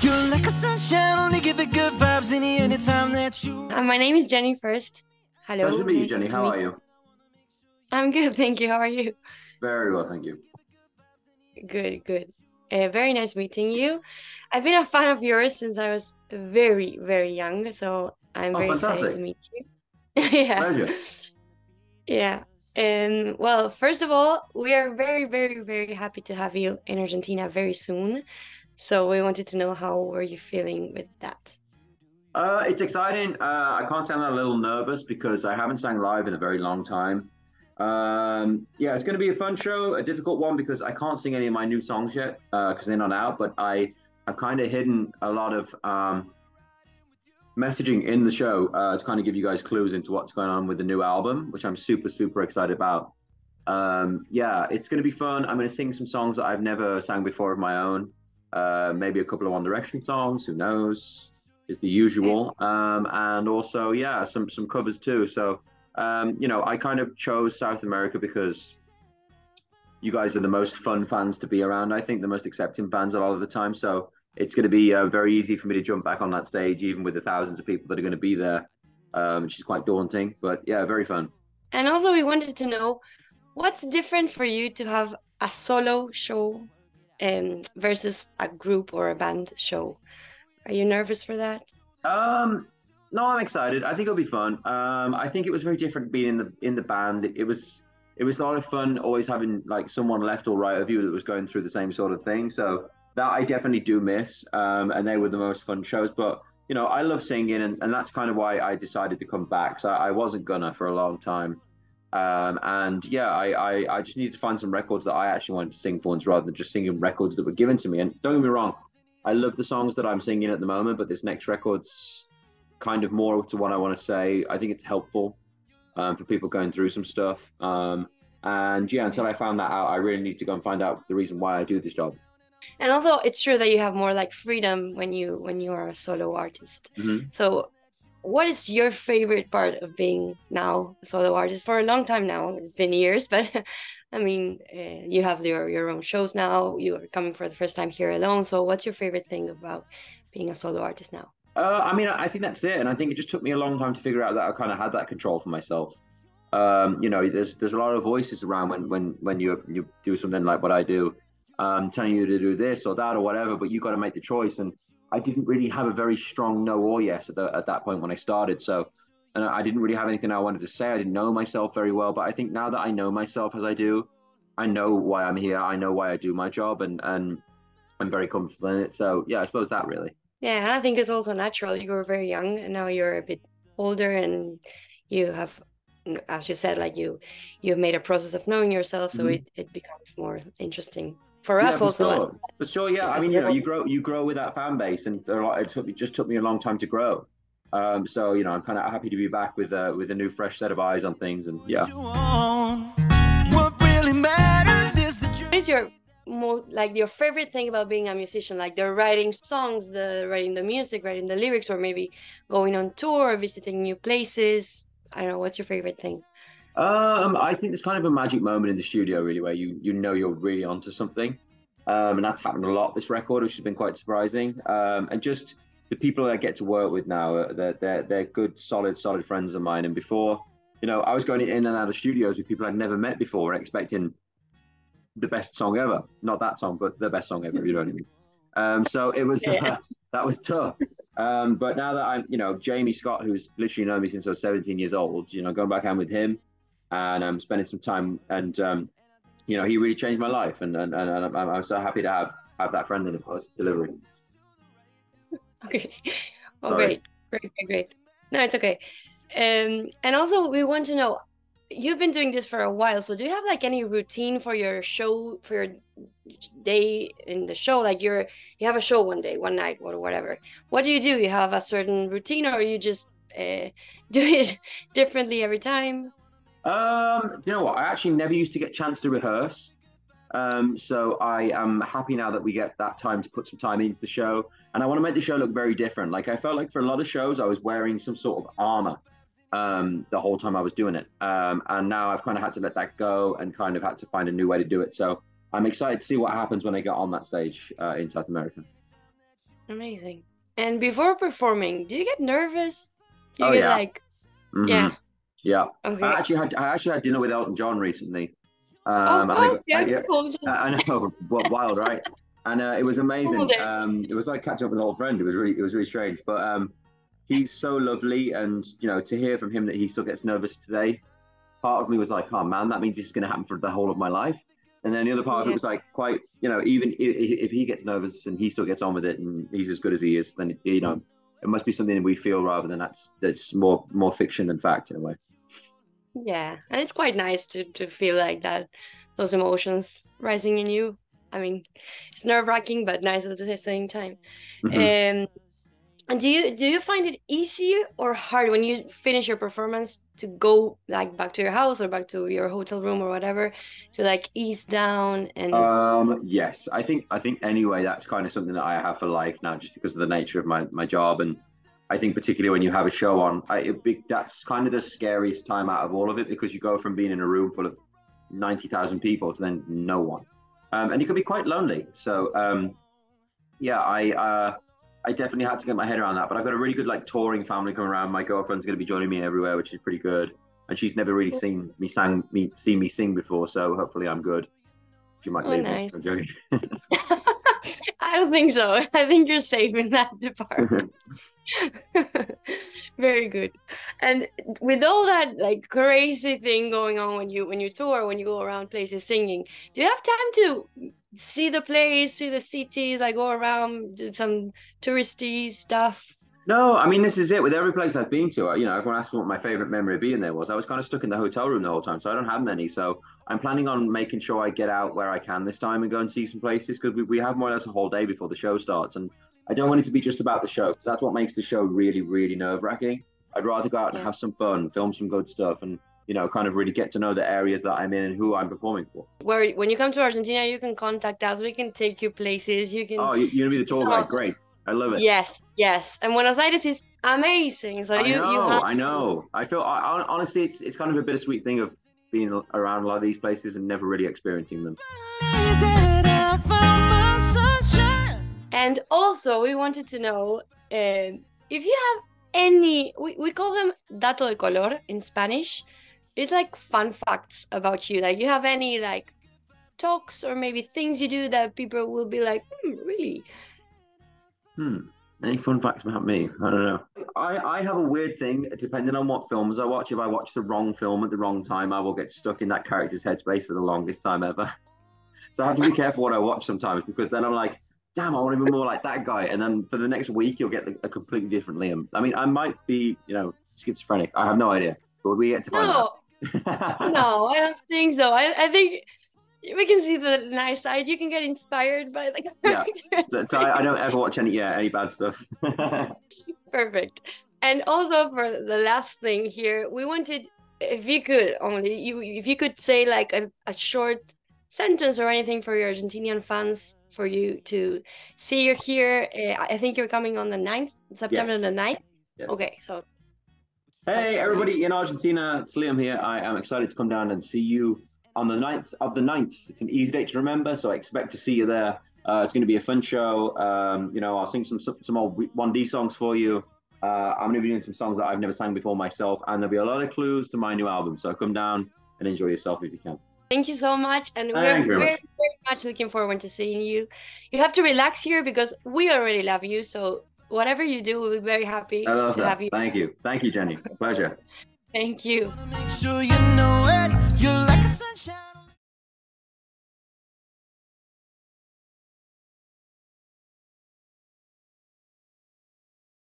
You're like a sunshine, only give it good vibes anytime that you. My name is Jenny first. Pleasure to Hello, meet you, nice Jenny. to How meet are you. you? I'm good, thank you. How are you? Very well, thank you. Good, good. Very nice meeting you. I've been a fan of yours since I was very, very young, so I'm Oh, very excited to fantastic. meet you. Yeah. Pleasure. Yeah. And well, first of all, we are very, very, very happy to have you in Argentina very soon. So we wanted to know how were you feeling with that? It's exciting. I can't say I'm a little nervous because I haven't sang live in a very long time. Yeah, it's going to be a fun show, a difficult one because I can't sing any of my new songs yet because they're not out. But I've kind of hidden a lot of messaging in the show to kind of give you guys clues into what's going on with the new album, which I'm super, super excited about. Yeah, it's going to be fun. I'm going to sing some songs that I've never sang before of my own. Maybe a couple of One Direction songs, who knows? Is the usual. And also, yeah, some covers too. So, I kind of chose South America because you guys are the most fun fans to be around. I think the most accepting fans a lot of the time. So it's going to be very easy for me to jump back on that stage, even with the thousands of people that are going to be there, which is quite daunting. But yeah, very fun. And also, we wanted to know what's different for you to have a solo show versus a group or a band show? Are you nervous for that? Um, no, I'm excited. I think it'll be fun. I think it was very different being in the band. It was a lot of fun always having like someone left or right of you that was going through the same sort of thing. So that I definitely do miss. And they were the most fun shows. But I love singing, and that's kind of why I decided to come back. So I wasn't gonna for a long time. And yeah, I just needed to find some records that I actually wanted to sing for once rather than just singing records that were given to me. And don't get me wrong, I love the songs that I'm singing at the moment, but this next record's kind of more to what I want to say. I think it's helpful for people going through some stuff. And yeah, until I found that out, I really need to go and find out the reason why I do this job. And also, it's true that you have more like freedom when you are a solo artist. Mm-hmm. So, what is your favorite part of being now a solo artist for a long time now? It's been years, but I mean, you have your own shows now. You are coming for the first time here alone. So, what's your favorite thing about being a solo artist now? I mean, I think that's it, and I think it just took me a long time to figure out that I kind of had that control for myself. There's a lot of voices around when you do something like what I do, telling you to do this or that or whatever, but you got to make the choice. And I didn't really have a very strong no or yes at that point when I started. So, and I didn't really have anything I wanted to say. I didn't know myself very well, but I think now that I know myself as I do, I know why I'm here. I know why I do my job, and I'm very comfortable in it. So yeah, I suppose that really. Yeah, and I think it's also natural. You were very young, and now you're a bit older, and you have, as you said, like you've made a process of knowing yourself, so Mhm. it becomes more interesting for Yeah, us for also as sure. For sure, yeah. I as mean, well. you grow with that fan base, and it just took me a long time to grow. So I'm kind of happy to be back with a new, fresh set of eyes on things, and yeah. What really matters is the What is your most like your favorite thing about being a musician? Like the writing songs, the writing the music, writing the lyrics, or maybe going on tour, visiting new places. I don't know. What's your favorite thing? I think there's kind of a magic moment in the studio, really, where you know you're really onto something, and that's happened a lot this record, which has been quite surprising. And just the people that I get to work with now, they're good, solid friends of mine. And before, I was going in and out of studios with people I'd never met before, and expecting the best song ever. Not that song, but the best song ever. You know what I mean? So it was Yeah. that was tough. But now that I'm, Jamie Scott, who's literally known me since I was 17 years old, going back home with him, and I'm spending some time, and he really changed my life, and I'm so happy to have that friend in the delivery. Okay. Oh, Sorry. great. No, it's okay. And also we want to know, you've been doing this for a while, so do you have like any routine for your show, for your day in the show? Like you have a show one day, one night, or whatever. What do? You have a certain routine, or you just do it differently every time? You know what? I actually never used to get a chance to rehearse. So I am happy now that we get that time to put some time into the show, and I want to make the show look very different. Like I felt like for a lot of shows, I was wearing some sort of armor the whole time I was doing it, and now I've kind of had to let that go and kind of had to find a new way to do it. So I'm excited to see what happens when I get on that stage in South America. Amazing. And before performing, do you get nervous? Do you Oh get yeah. like, Hmm. yeah, Yeah. okay. I actually had dinner with Elton John recently. Oh, I oh, think yeah, yeah, cool. Just I know, what wild, right? And it was Googled amazing. it. It was like catching up with an old friend. It was really strange. But he's so lovely, and to hear from him that he still gets nervous today, part of me was like, oh man, that means this is going to happen for the whole of my life. And then the other part of it Yeah, was like, quite, even if he gets nervous and he still gets on with it and he's as good as he is, then it must be something that we feel rather than that's more fiction than fact in a way. yeah. And it's quite nice to feel like that, those emotions rising in you. I mean, it's nerve-wracking, but nice at the same time. Hmm. Um, And do you find it easy or hard when you finish your performance to go like back to your house or back to your hotel room or whatever to like ease down and Yes, I think anyway, that's kind of something that I have for life now, just because of the nature of my job. And I think particularly when you have a show on, that's kind of the scariest time out of all of it, because you go from being in a room full of 90,000 people to then no one, and it can be quite lonely. So yeah, I definitely had to get my head around that. But I've got a really good like touring family coming around. My girlfriend's going to be joining me everywhere, which is pretty good. And she's never really seen me sing before, so hopefully I'm good. She might oh leave me. nice. I'm joking. I don't think so. I think you're safe in that department. Very good. And with all that like crazy thing going on when you tour, when you go around places singing, do you have time to see the place, see the cities, like go around, do some touristy stuff? No, I mean, this is it. With every place I've been to, everyone asked me what my favorite memory of being there was. I was kind of stuck in the hotel room the whole time, so I don't have many. So I'm planning on making sure I get out where I can this time and go and see some places, because we have more or less a whole day before the show starts. And I don't want it to be just about the show, because that's what makes the show really, really nerve-wracking. I'd rather go out and Yeah. have some fun, film some good stuff, and kind of really get to know the areas that I'm in and who I'm performing for. Where when you come to Argentina, you can contact us. We can take you places. You can Oh, you're gonna be the tour some guide. of the- Great. I love it. Yes, yes. And Buenos Aires is amazing. So you have I to. know. I feel honestly, it's kind of a bittersweet thing of being around a lot of these places and never really experiencing them. And also, we wanted to know if you have any, we call them dato de color in Spanish. It's like fun facts about you. Like, you have any like talks or maybe things you do that people will be like, really? Any fun facts about me? I don't know. I have a weird thing, depending on what films I watch. If I watch the wrong film at the wrong time, I will get stuck in that character's headspace for the longest time ever. So I have to be careful what I watch sometimes, because then I'm like, damn, I want to be more like that guy. And then for the next week, you'll get a completely different Liam. I mean, I might be, schizophrenic. I have no idea, but we get to find out. No, no, I don't think so. I think we can see the nice side. You can get inspired by the Yeah. characters. So I don't ever watch any bad stuff. Perfect. And also for the last thing here, we wanted, if you could if you could say like a short sentence or anything for your Argentinian fans, for you to see you here. I think you're coming on the 9th, September Yes. the 9th. Yes. Okay, so Hey, everybody in Argentina, it's Liam here. I am excited to come down and see you on the 9th of the 9th. It's an easy date to remember, so I expect to see you there. It's going to be a fun show. I'll sing some old 1D songs for you. I'm going to be doing some songs that I've never sang before myself, and there'll be a lot of clues to my new album. So come down and enjoy yourself if you can. thank you so much, and Thank you we're very very, much. very much looking forward to seeing you. You have to relax here because we already love you, so whatever you do, we'll be very happy I love to that. have you. Thank you, Jenny. Pleasure. Thank you. Make sure you know it.